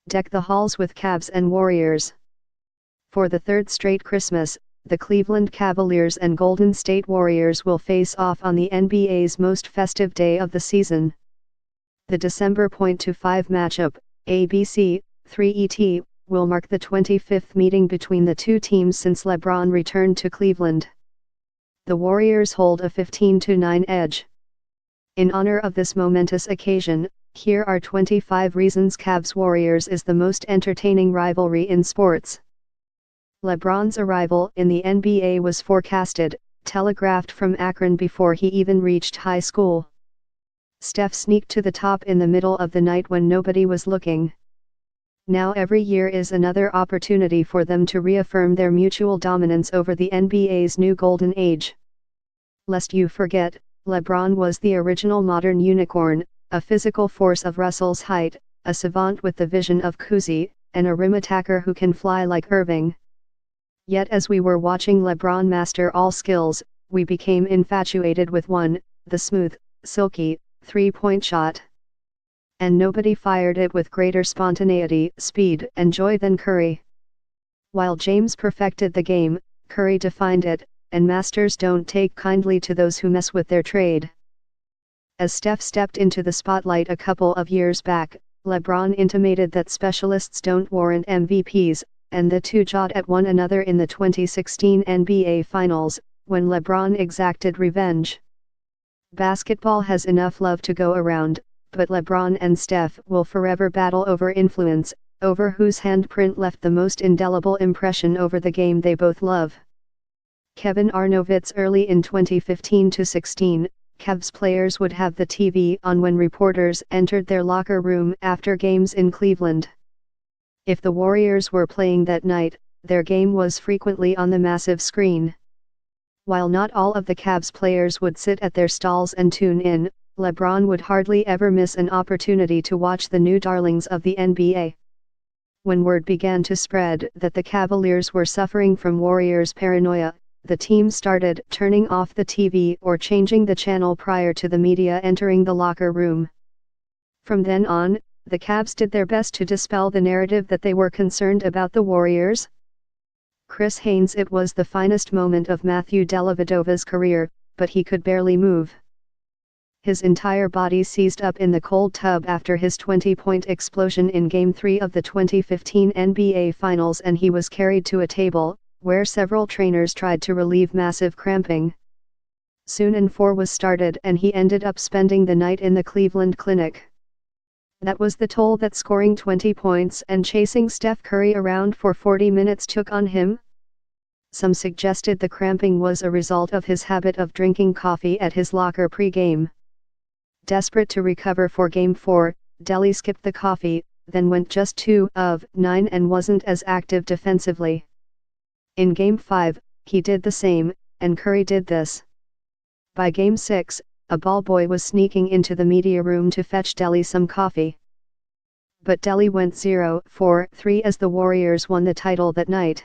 Deck the halls with Cavs and Warriors. For the third straight Christmas, the Cleveland Cavaliers and Golden State Warriors will face off on the NBA's most festive day of the season. The December .25 matchup, ABC 3ET, will mark the 25th meeting between the two teams since LeBron returned to Cleveland. The Warriors hold a 15-9 edge. In honor of this momentous occasion, here are 25 reasons Cavs-Warriors is the most entertaining rivalry in sports. LeBron's arrival in the NBA was forecasted, telegraphed from Akron before he even reached high school. Steph sneaked to the top in the middle of the night when nobody was looking. Now every year is another opportunity for them to reaffirm their mutual dominance over the NBA's new golden age. Lest you forget, LeBron was the original modern unicorn, a physical force of Russell's height, a savant with the vision of Cousy, and a rim attacker who can fly like Irving. Yet as we were watching LeBron master all skills, we became infatuated with one, the smooth, silky, three-point shot. And nobody fired it with greater spontaneity, speed, and joy than Curry. While James perfected the game, Curry defined it, and masters don't take kindly to those who mess with their trade. As Steph stepped into the spotlight a couple of years back, LeBron intimated that specialists don't warrant MVPs, and the two jawed at one another in the 2016 NBA Finals, when LeBron exacted revenge. Basketball has enough love to go around, but LeBron and Steph will forever battle over influence, over whose handprint left the most indelible impression over the game they both love. Kevin Arnovitz early in 2015-16, Cavs players would have the TV on when reporters entered their locker room after games in Cleveland. If the Warriors were playing that night, their game was frequently on the massive screen. While not all of the Cavs players would sit at their stalls and tune in, LeBron would hardly ever miss an opportunity to watch the new darlings of the NBA. When word began to spread that the Cavaliers were suffering from Warriors paranoia, the team started turning off the TV or changing the channel prior to the media entering the locker room. From then on, the Cavs did their best to dispel the narrative that they were concerned about the Warriors. Chris Haynes: it was the finest moment of Matthew Dellavedova's career, but he could barely move. His entire body seized up in the cold tub after his 20-point explosion in Game 3 of the 2015 NBA Finals, and he was carried to a table, where several trainers tried to relieve massive cramping. Soon an 4 was started and he ended up spending the night in the Cleveland Clinic. That was the toll that scoring 20 points and chasing Steph Curry around for 40 minutes took on him. Some suggested the cramping was a result of his habit of drinking coffee at his locker pre-game. Desperate to recover for Game 4, Delly skipped the coffee, then went just 2 of 9 and wasn't as active defensively. In Game 5, he did the same, and Curry did this. By Game 6, a ball boy was sneaking into the media room to fetch Delly some coffee. But Delly went 0 for 3 as the Warriors won the title that night.